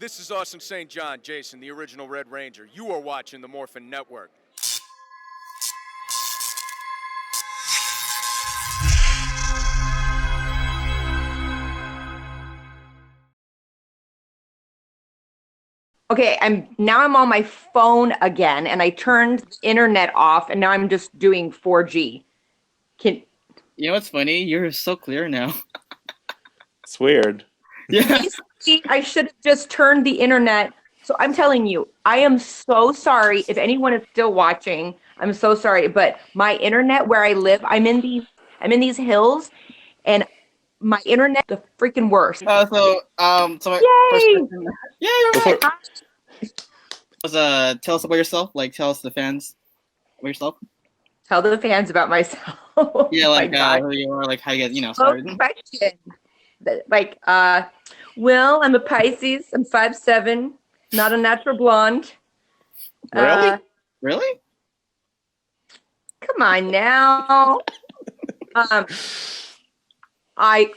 This is Austin St. John, Jason, the original Red Ranger. You are watching the Morphin Network. Okay, I'm on my phone again, and I turned the internet off, and now I'm just doing 4G. You know what's funny? You're so clear now. It's weird. Yeah. I should have just turned the internet. So I'm telling you, I am so sorry if anyone is still watching. I'm so sorry, but my internet where I live, I'm in these hills, and my internet the freaking worst. So my first Yay! question. Yeah, you're right. Tell us about yourself. Like, tell us the fans about yourself. Tell the fans about myself. Yeah, like My who you are, like how you get, God. started. Question. Like, well, I'm a Pisces. I'm 5'7", not a natural blonde. Really? Really? Come on now. I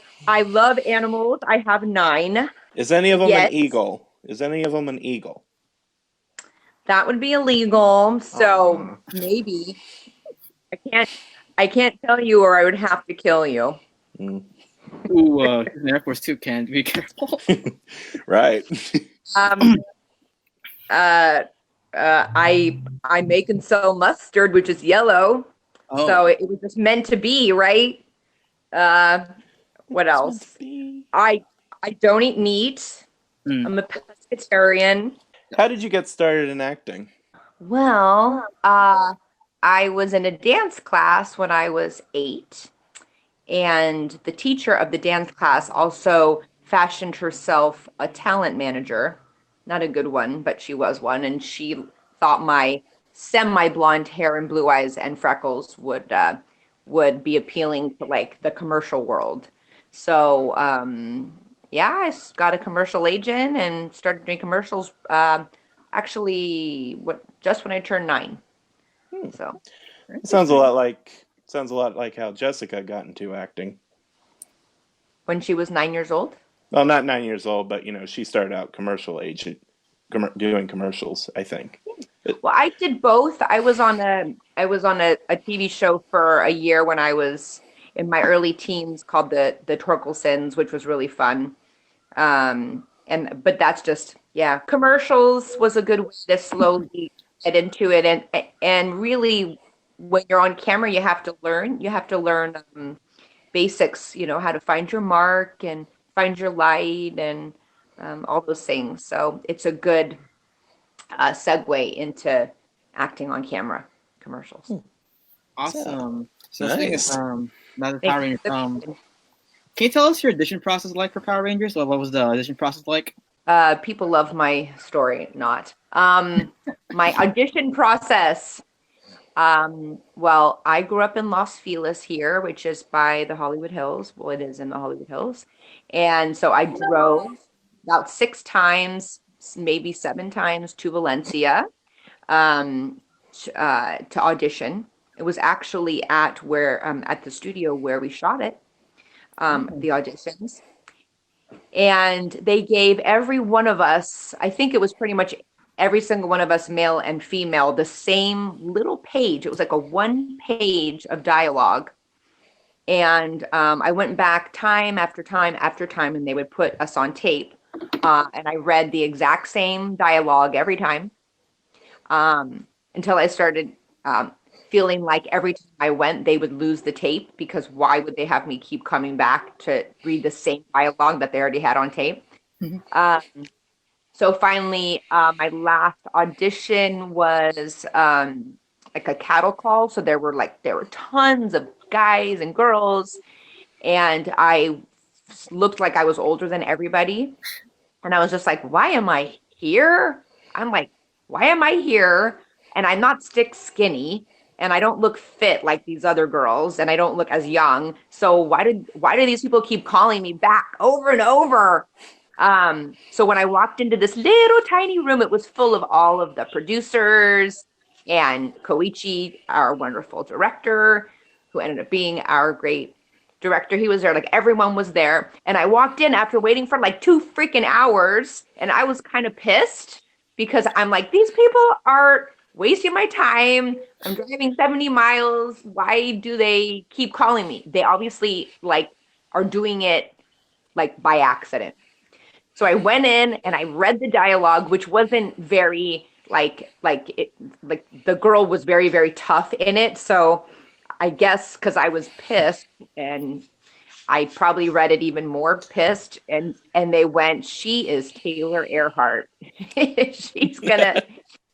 love animals. I have 9. Is any of them Yes. an eagle? Is any of them an eagle? That would be illegal. So maybe I can't tell you, or I would have to kill you. Mm. Ooh, in Air Force 2, Ken. Be careful. Right. I make and sell mustard, which is yellow. Oh. So it was just meant to be, right? What else? I don't eat meat. I'm a pescatarian. How did you get started in acting? Well, I was in a dance class when I was 8, and the teacher of the dance class also fashioned herself a talent manager. Not a good one, but she was one, and she thought my semi-blonde hair and blue eyes and freckles would be appealing to like the commercial world. So yeah, I got a commercial agent and started doing commercials. Actually, just when I turned 9. So it sounds a lot like how Jessica got into acting. When she was 9 years old? Well, not 9 years old, but she started out commercial agent, doing commercials, I think. Well, I did both. I was on a TV show for a year when I was in my early teens called the Torkelsons, which was really fun. But that's just, yeah, commercials was a good way to slowly get into it, and really when you're on camera you have to learn basics, how to find your mark and find your light and all those things. So it's a good segue into acting on camera commercials. Awesome. So nice. Power Rangers. Can you tell us your audition process like for Power Rangers? What was the audition process like? People love my story, not. My audition process. Well, I grew up in Los Feliz here, which is by the Hollywood Hills. Well, it is in the Hollywood Hills. And so I drove about 6 times, maybe 7 times to Valencia to audition. It was actually at the studio where we shot it, the auditions. And they gave every one of us, I think it was pretty much every single one of us, male and female, the same little page. It was like a 1 page of dialogue. And I went back time after time after time, and they would put us on tape. And I read the exact same dialogue every time until I started feeling like every time I went, they would lose the tape, because why would they have me keep coming back to read the same dialogue that they already had on tape? Mm-hmm. So finally, my last audition was like a cattle call. So there were tons of guys and girls, and I looked like I was older than everybody. And I was just like, why am I here? I'm like, why am I here? And I'm not stick skinny, and I don't look fit like these other girls, and I don't look as young. So why do these people keep calling me back over and over? So when I walked into this little tiny room, it was full of all of the producers and Koichi, our wonderful director, who ended up being our great director, he was there, like everyone was there. And I walked in after waiting for like 2 freaking hours, and I was kind of pissed because I'm like, these people are wasting my time. I'm driving 70 miles. Why do they keep calling me? They obviously like are doing it like by accident. So I went in and I read the dialogue, which wasn't very like the girl was very, very tough in it. So I guess because I was pissed, and I probably read it even more pissed, and they went, she is Taylor Earhart. She's gonna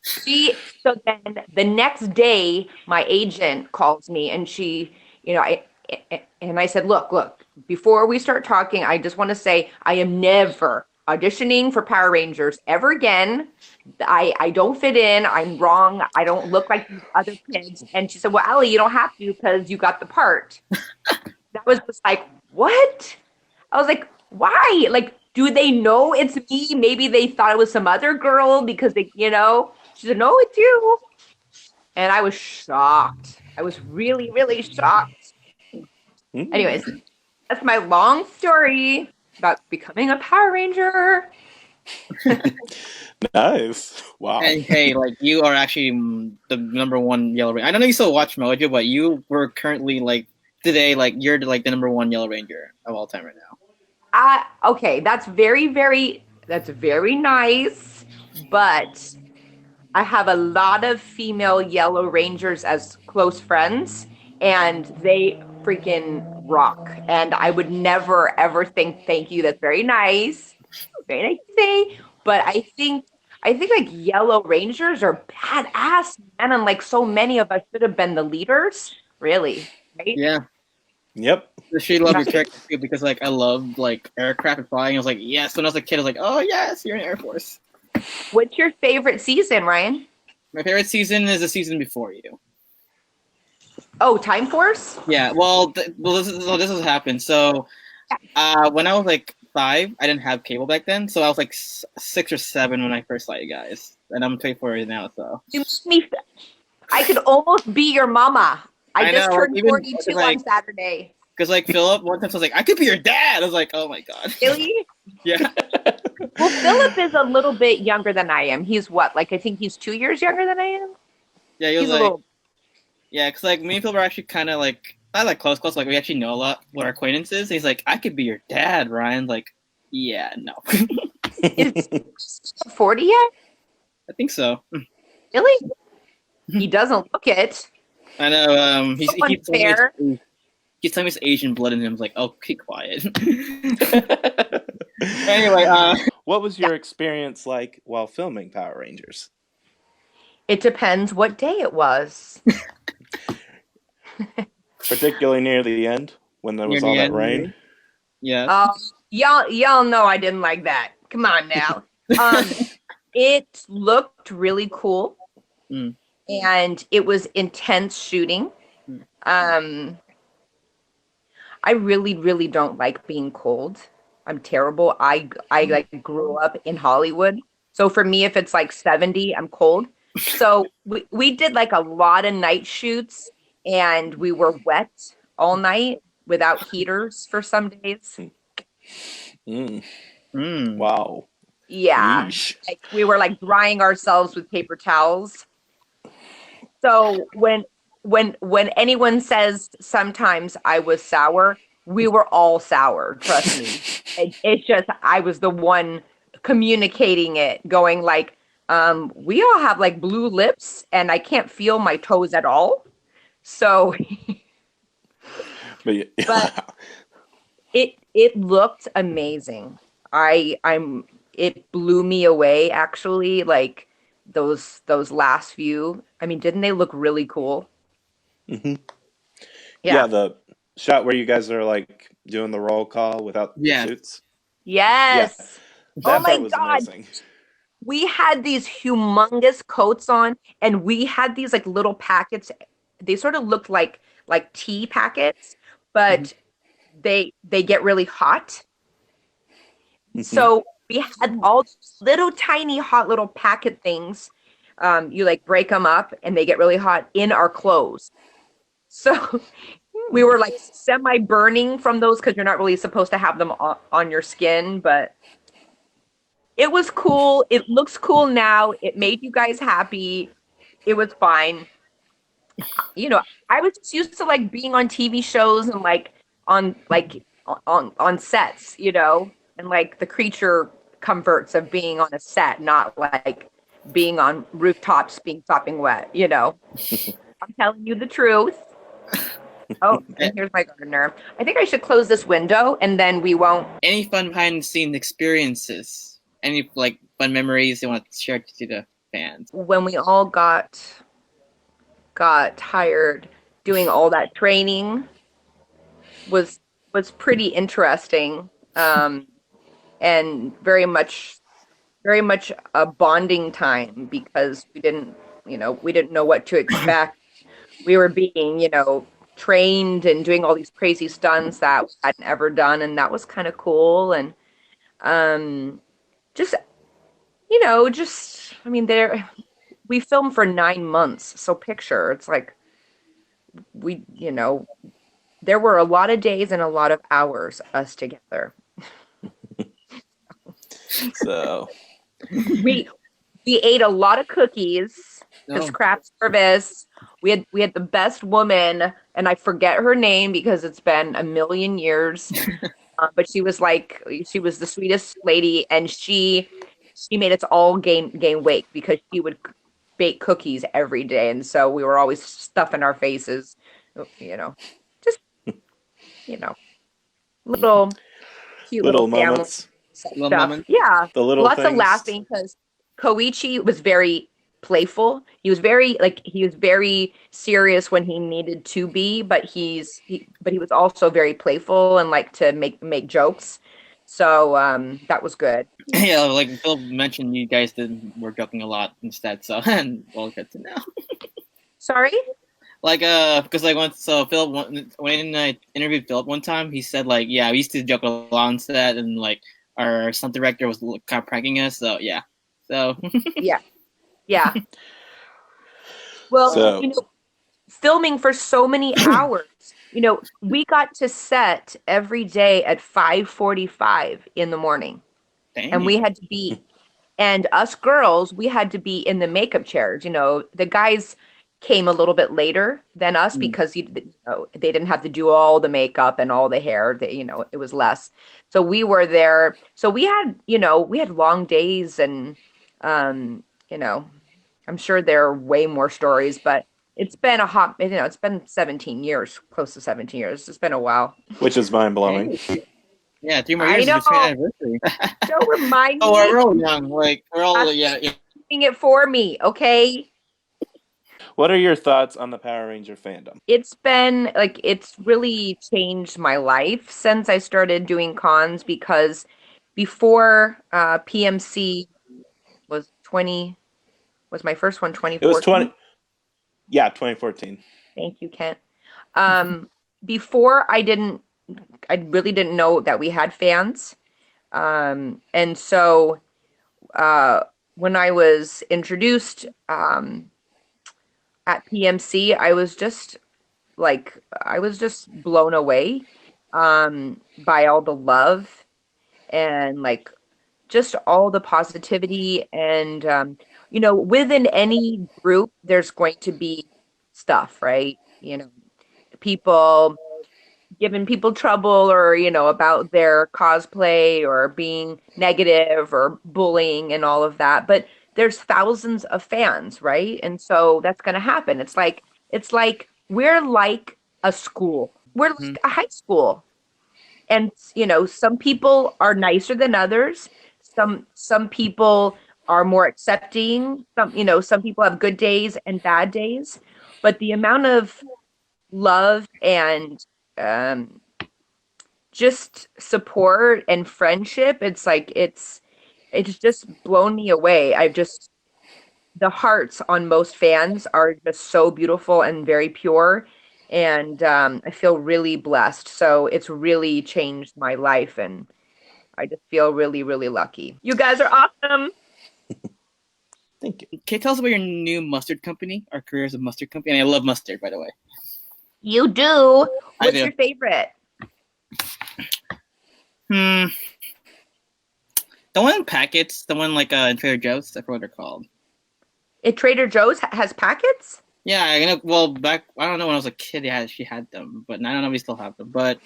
so then the next day my agent calls me, and she, I said, look, before we start talking, I just want to say I am never auditioning for Power Rangers ever again. I don't fit in. I'm wrong. I don't look like these other kids. And she said, well, Allie, you don't have to because you got the part. That was just like, what? I was like, why? Like, do they know it's me? Maybe they thought it was some other girl because they, She said, no, it's you. And I was shocked. I was really, really shocked. Anyways, that's my long story about becoming a Power Ranger. Nice. Wow. And hey, like you are actually the #1 Yellow Ranger. I don't know you still watch Mojo, but you were currently like today, like you're like the #1 Yellow Ranger of all time right now. Okay, that's very nice, but I have a lot of female Yellow Rangers as close friends, and they freaking rock. And I would never ever think thank you. That's very nice to say. But I think like Yellow Rangers are badass, man, and like so many of us should have been the leaders. Really, right? Yeah. Yep. She loved your character too because like I loved like aircraft and flying. I was like, yes. When I was a kid, I was like, oh yes, you're in Air Force. What's your favorite season, Ryan? My favorite season is the season before you. Oh, Time Force? Yeah. Well, this has happened. So, when I was like 5, I didn't have cable back then, so I was like 6 or 7 when I first saw you guys, and I'm 24 now. So you make me. I could almost be your mama. I just turned 42 on Saturday. Because like Philip, one time I was like, I could be your dad. I was like, oh my god. Really? Yeah. Well, Philip is a little bit younger than I am. He's what? Like I think he's 2 years younger than I am. Yeah, he was like. Yeah, because like me and Philip are actually kind of like not like close, like we actually know a lot what our acquaintance is. And he's like, I could be your dad, Ryan. Like, yeah, no. Is 40 yet? I think so. Really? He doesn't look it. I know. He's telling me it's Asian blood in him. I was like, oh, keep quiet. Anyway, what was your experience like while filming Power Rangers? It depends what day it was. Particularly near the end when there was all that rain. Yeah. Y'all know I didn't like that. Come on now. It looked really cool. And it was intense shooting. I really, really don't like being cold. I'm terrible. I like grew up in Hollywood. So for me, if it's like 70, I'm cold. So we did like a lot of night shoots, and we were wet all night without heaters for some days. Wow. Yeah. Like, we were like drying ourselves with paper towels. So when anyone says sometimes I was sour, we were all sour, trust me. It's just I was the one communicating it, going like, we all have like blue lips and I can't feel my toes at all. So but it looked amazing. It blew me away actually, like those last few. I mean, didn't they look really cool? Yeah, the shot where you guys are like doing the roll call without the suits. Yes. Yeah. Oh my god. Amazing. We had these humongous coats on, and we had these like little packets. They sort of looked like tea packets, but they get really hot. So we had all little tiny hot little packet things. You like break them up and they get really hot in our clothes. So We were like semi-burning from those because you're not really supposed to have them on your skin, but it was cool. It looks cool now. It made you guys happy. It was fine. You know, I was just used to like being on TV shows and on sets, you know, and like the creature comforts of being on a set, not like being on rooftops being sopping wet, you know. I'm telling you the truth. Oh, and here's my gardener. I think I should close this window and then we won't. Any fun behind the scenes experiences? Any like fun memories you want to share to the fans? When we all got tired doing all that training was pretty interesting, and very much a bonding time because we didn't know what to expect. We were being, you know, trained and doing all these crazy stunts that we hadn't ever done, and that was kind of cool. And just, you know, just, I mean, we filmed for 9 months, so picture, it's like we, you know, there were a lot of days and a lot of hours us together. So we ate a lot of cookies because craft service. We had the best woman, and I forget her name because it's been a million years. But she was the sweetest lady, and she made us all gain weight because she would bake cookies every day, and so we were always stuffing our faces, you know, just, you know, cute little family moments. stuff. Yeah, The little lots of things. laughing because Koichi was very playful. He was very serious when he needed to be, but he was also very playful and liked to make jokes. So that was good. Yeah, like Phil mentioned, you guys were joking a lot instead. So and well, good to know. Sorry. Like because like once Phil when I interviewed Philip one time, he said like we used to joke a lot on set, and like our stunt director was kind of pranking us. So yeah. Yeah. Well, So, you know, filming for so many hours. You know, we got to set every day at 5:45 in the morning. Dang. And we had to be, and us girls, we had to be in the makeup chairs. You know, the guys came a little bit later than us because they didn't have to do all the makeup and all the hair. You know, it was less. So we were there. So we had long days, and you know, I'm sure there are way more stories, but it's been it's been 17 years, close to 17 years. It's been a while. which is mind blowing. Yeah, 3 more I years know. is the anniversary. Don't remind me. We're all young. Like we're all Doing it for me, okay? What are your thoughts on the Power Ranger fandom? It's really changed my life since I started doing cons, because before PMC was my first one 2014? It was 2014. Thank you, Kent. Before I really didn't know that we had fans. And so when I was introduced at PMC, I was just blown away by all the love and like just all the positivity. And you know, within any group there's going to be stuff, right? You know, people giving people trouble, or you know, about their cosplay, or being negative, or bullying and all of that, but there's thousands of fans, right? And so that's going to happen. It's like we're like a school. We're like a high school. And you know, some people are nicer than others. Some people are more accepting. Some people have good days and bad days, but the amount of love and just support and friendship, it's just blown me away. The hearts on most fans are just so beautiful and very pure, and I feel really blessed. So it's really changed my life, and I just feel really, really lucky. You guys are awesome. Thank you. Can you tell us about your new mustard company, or careers of mustard company? And I love mustard, by the way. You do. I What's do. your favorite? The one in packets, the one like in Trader Joe's, I forgot what they're called. If Trader Joe's has packets? Yeah, I know. Well, back I don't know when I was a kid, she had them, but I don't know if we still have them. But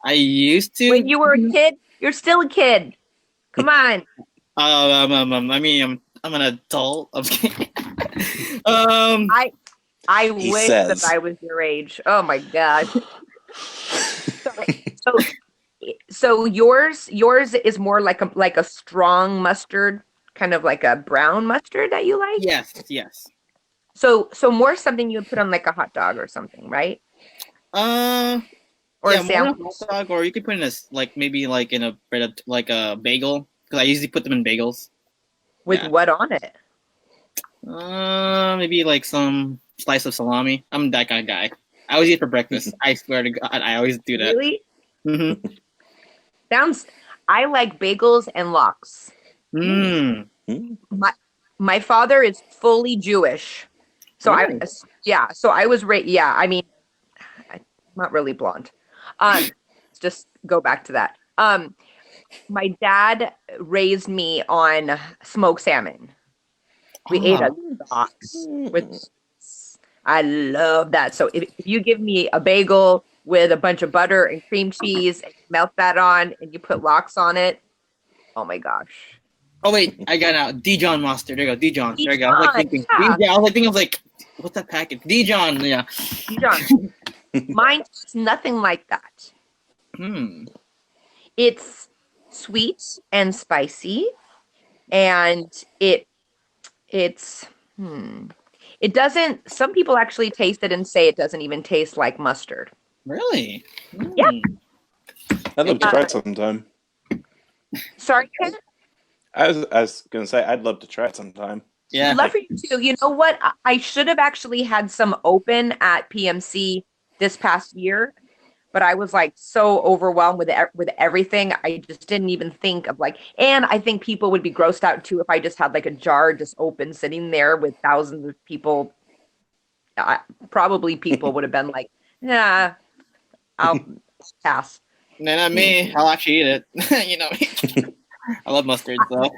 I used to. When you were a kid? You're still a kid. Come on. I mean, I'm an adult. I'm just kidding. I He wish says. that I was your age. Oh my God. So so yours is more like a strong mustard, kind of like a brown mustard that you like? yes. So more something you would put on like a hot dog or something, right? Or Yeah, a more sandwich. than a hot dog, or you could put in a like maybe like in a bread of, like a bagel, because I usually put them in bagels. With Yeah. what on it? Maybe like some slice of salami. I'm that kind of guy. I always eat for breakfast. I swear to God, I always do that. Really? Mm-hmm. I like bagels and lox. Mm. My father is fully Jewish. So Really? so I was I mean, I'm not really blonde. Just go back to that. My dad raised me on smoked salmon. We ate a box with. I love that. So if you give me a bagel with a bunch of butter and cream cheese, and you melt that on, and you put lox on it, oh my gosh! Oh wait, I got out. Dijon mustard. There you go. Dijon. There you go. I was like thinking. Yeah. I was like thinking of like, what's that package? Dijon. Yeah. Dijon. Mine is nothing like that. It's sweet and spicy, and it's it doesn't. Some people actually taste it and say it doesn't even taste like mustard. Really? Yeah. I'd love to try it sometime. Sorry, Ken? I was gonna say I'd love to try it sometime. Yeah. I'd love for you to. You know what? I should have actually had some open at PMC this past year, but I was like so overwhelmed with everything. I just didn't even think of like, and I think people would be grossed out too if I just had like a jar just open sitting there with thousands of people. Probably people would have been like, yeah, I'll pass. No, not me. I'll actually eat it. You know, I love mustard. So.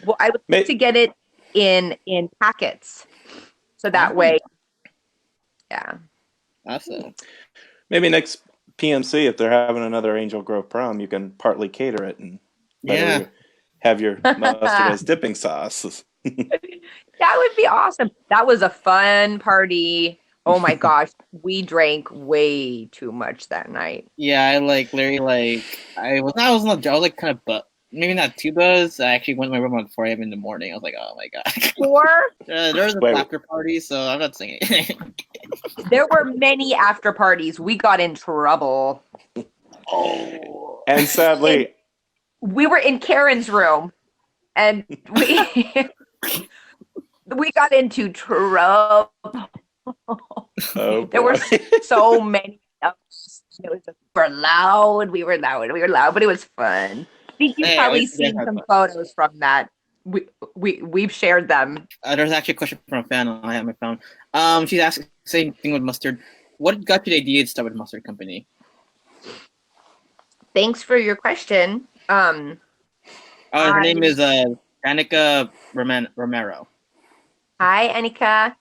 Well, I would like to get it in packets, so that way, yeah. Awesome. Maybe next PMC, if they're having another Angel Grove prom, you can partly cater it and have your mustard as dipping sauce. That would be awesome. That was a fun party. Oh my gosh, we drank way too much that night. Yeah, I like literally like I was like kind of maybe not too buzzed. I actually went to my room at 4 a.m. in the morning. I was like, oh my God. There was an after party, so I'm not saying anything. There were many after parties. We got in trouble. Oh. And sadly, we were in Karen's room, and we got into trouble. There were so many of us. We were loud, but it was fun. I think you've probably seen some photos from that. We've shared them. There's actually a question from a fan. I have my phone. She's asking same thing with mustard. What got you the idea to start with mustard company? Thanks for your question. Her name is Annika Romero. Hi, Annika.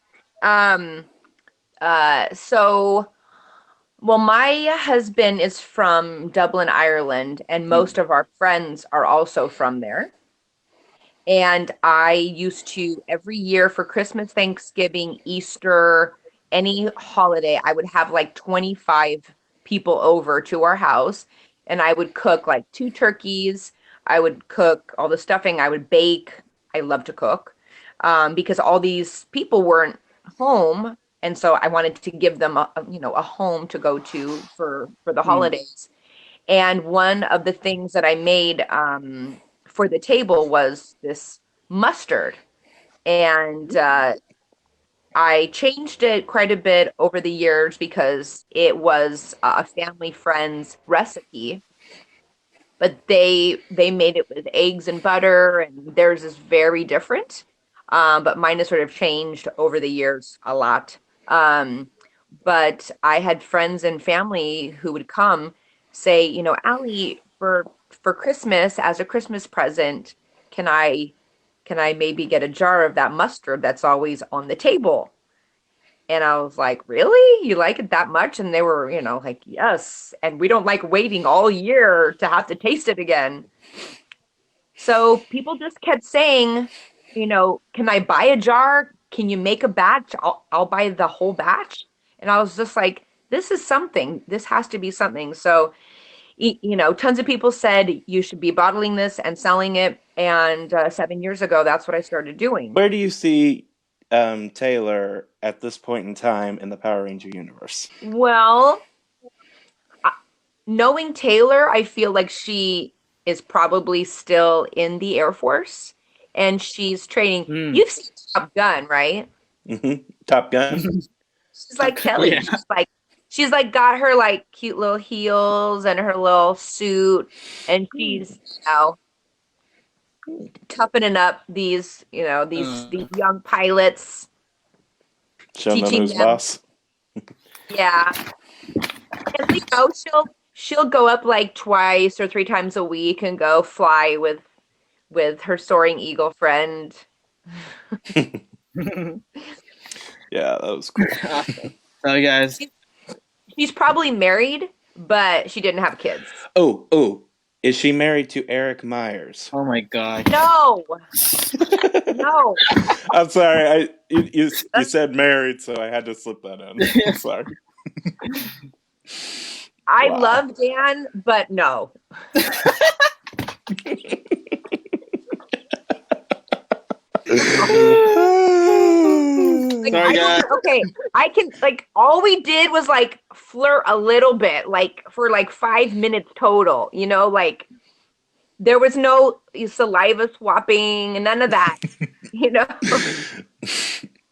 Well, my husband is from Dublin, Ireland, and most of our friends are also from there. And I used to, every year for Christmas, Thanksgiving, Easter, any holiday, I would have like 25 people over to our house, and I would cook like 2 turkeys. I would cook all the stuffing. I would bake. I love to cook because all these people weren't home. And so I wanted to give them a home to go to for the holidays. And one of the things that I made for the table was this mustard. And I changed it quite a bit over the years because it was a family friend's recipe. But they made it with eggs and butter, and theirs is very different. But mine has sort of changed over the years a lot. But I had friends and family who would come say, Allie, for Christmas, as a Christmas present, can I maybe get a jar of that mustard that's always on the table? And I was like, really? You like it that much? And they were, like, yes. And we don't like waiting all year to have to taste it again. So people just kept saying, can I buy a jar? Can you make a batch? I'll buy the whole batch. And I was just like, this is something. This has to be something. So, tons of people said you should be bottling this and selling it. And 7 years ago, that's what I started doing. Where do you see Taylor at this point in time in the Power Ranger universe? Well, knowing Taylor, I feel like she is probably still in the Air Force and she's training. You've seen Top Gun, right? Mm-hmm. Top Gun. She's like Kelly. Yeah. She's like got her like cute little heels and her little suit, and she's toughening up these young pilots, showing them who's boss. Yeah, and she'll go up like twice or 3 times a week and go fly with her soaring eagle friend. Yeah, that was cool. So guys, she's probably married, but she didn't have kids. Oh, is she married to Eric Myers? Oh my God! No, no. I'm sorry. You said married, so I had to slip that in. I'm sorry. I love Dan, but no. Sorry, guys. Okay, I can all we did was flirt a little bit, for 5 minutes total. There was no saliva swapping and none of that. Do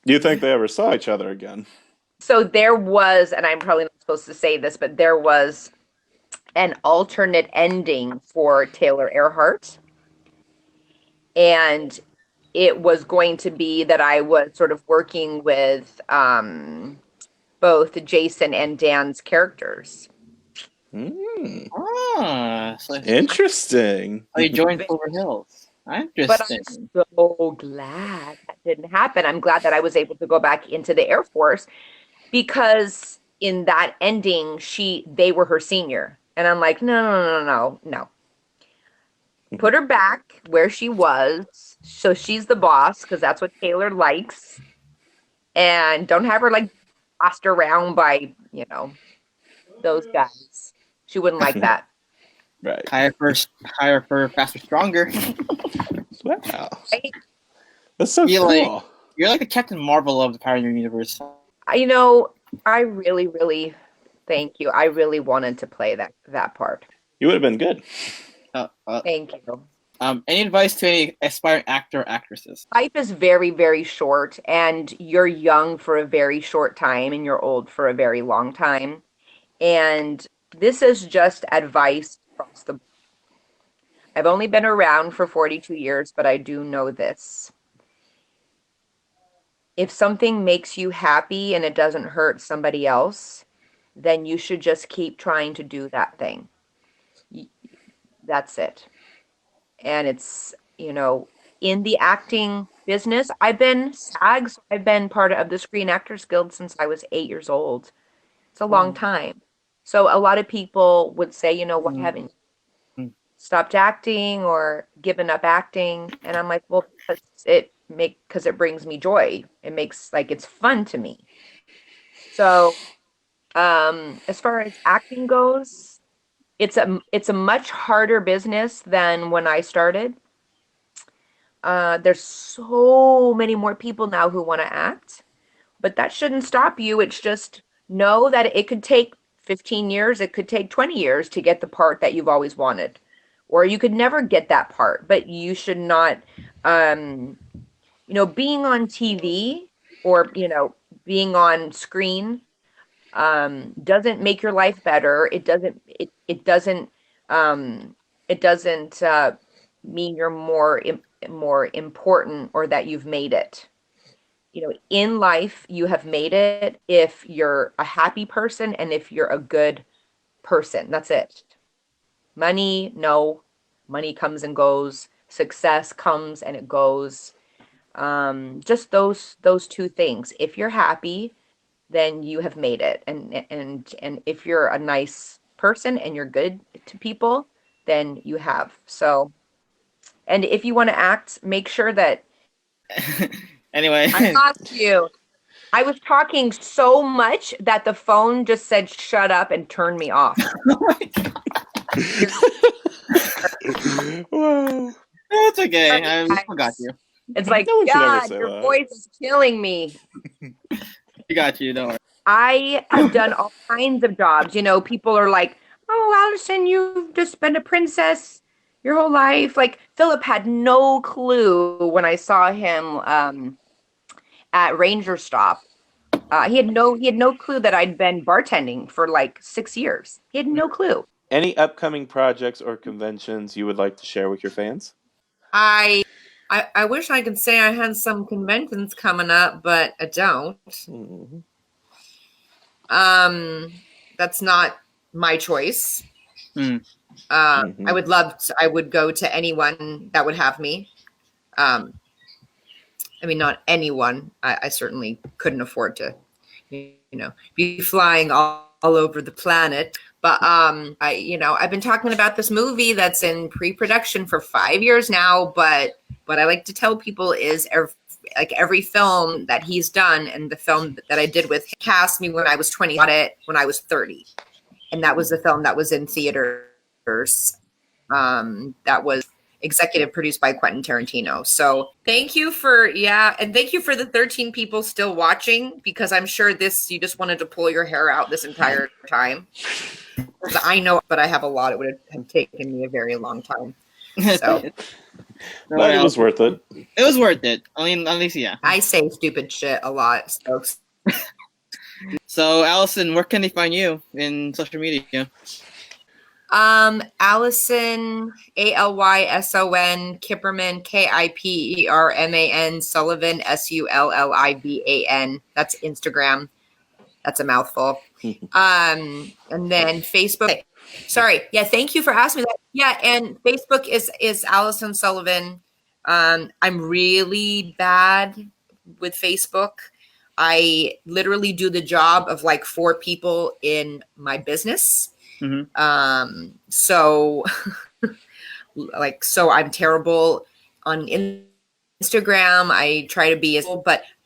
you think they ever saw each other again? So there was, and I'm probably not supposed to say this, but there was an alternate ending for Taylor Earhart. And it was going to be that I was sort of working with both Jason and Dan's characters. So interesting. Oh, you joined Silver Hills. Interesting. But I'm so glad that didn't happen. I'm glad that I was able to go back into the Air Force because in that ending, they were her senior. And I'm like, no. Put her back where she was. So she's the boss because that's what Taylor likes. And don't have her bossed around by, those guys. She wouldn't like that. Right. Hire for faster, stronger. Wow. Right? That's so cool. You're like the Captain Marvel of the Power Ranger universe. I really, really thank you. I really wanted to play that part. You would have been good. Thank you. Any advice to any aspiring actor or actresses? Life is very, very short, and you're young for a very short time, and you're old for a very long time. And this is just advice across the board. I've only been around for 42 years, but I do know this. If something makes you happy and it doesn't hurt somebody else, then you should just keep trying to do that thing. That's it. And it's, in the acting business, I've been SAG, so I've been part of the Screen Actors Guild since I was 8 years old. It's a long time. So a lot of people would say, why haven't you stopped acting or given up acting? And I'm like, well, because it brings me joy. It makes it's fun to me. So as far as acting goes, it's a much harder business than when I started. There's so many more people now who want to act, but that shouldn't stop you. It's just know that it could take 15 years, it could take 20 years to get the part that you've always wanted, or you could never get that part, but you should not, being on TV or, being on screen, doesn't make your life better. It doesn't mean you're more important or that you've made it. in life, you have made it if you're a happy person and if you're a good person. That's it. Money, no. Money comes and goes. Success comes and it goes. Just those two things. If you're happy, then you have made it. And if you're a nice person and you're good to people, then you have. So, and if you want to act, make sure that. Anyway, I lost you. I was talking so much that the phone just said shut up and turned me off. Wow. It's okay. I still got you. It's like, No one should ever God, say your that. voice is killing me. You got you. Don't worry. I have done all kinds of jobs. People are like, oh, Alyson, you've just been a princess your whole life. Like, Philip had no clue when I saw him at Ranger Stop. He had no clue that I'd been bartending for like 6 years. He had no clue. Any upcoming projects or conventions you would like to share with your fans? I wish I could say I had some conventions coming up, but I don't. Mm-hmm. That's not my choice. Mm. I would love to, I would go to anyone that would have me. I mean, not anyone. I certainly couldn't afford to, be flying all over the planet. But I've been talking about this movie that's in pre-production for 5 years now. But what I like to tell people is every film that he's done, and the film that I did with him cast me when I was 20, got it when I was 30, and that was the film that was in theaters. That was executive produced by Quentin Tarantino. So thank you and thank you for the 13 people still watching, because I'm sure you just wanted to pull your hair out this entire time. I know, but I have a lot. It would have taken me a very long time. So But it was worth it. It was worth it. I mean, at least, yeah. I say stupid shit a lot, Stokes. So, Alyson, where can they find you in social media? Alyson, Alyson, Kiperman, Kiperman, Sullivan, Sullivan. That's Instagram. That's a mouthful. And then Facebook. Sorry. Yeah. Thank you for asking me that. Yeah. And Facebook is Alyson Sullivan. I'm really bad with Facebook. I literally do the job of like 4 people in my business. Mm-hmm. So I'm terrible on Instagram. I try to be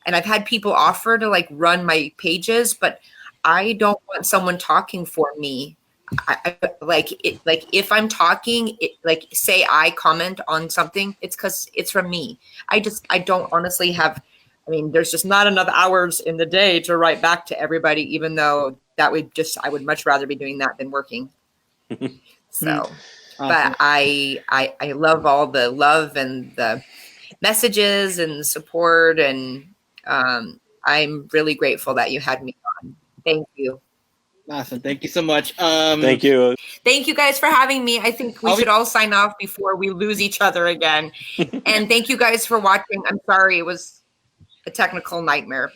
and I've had people offer to like run my pages, but I don't want someone talking for me. If I'm talking, say I comment on something, it's because it's from me. I don't honestly have, there's just not enough hours in the day to write back to everybody, even though I would much rather be doing that than working. So, awesome. But I love all the love and the messages and the support, and I'm really grateful that you had me on. Thank you. Awesome. Thank you so much. Thank you. Thank you guys for having me. I think we should all sign off before we lose each other again. And thank you guys for watching. I'm sorry it was a technical nightmare,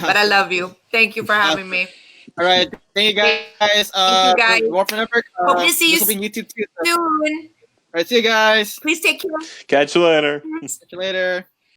but I love you. Thank you for having me. All right. Thank you guys. Thank you guys. More for number. Hope to see you YouTube too. soon. All right. See you guys. Please take care. Catch you later. Catch you later.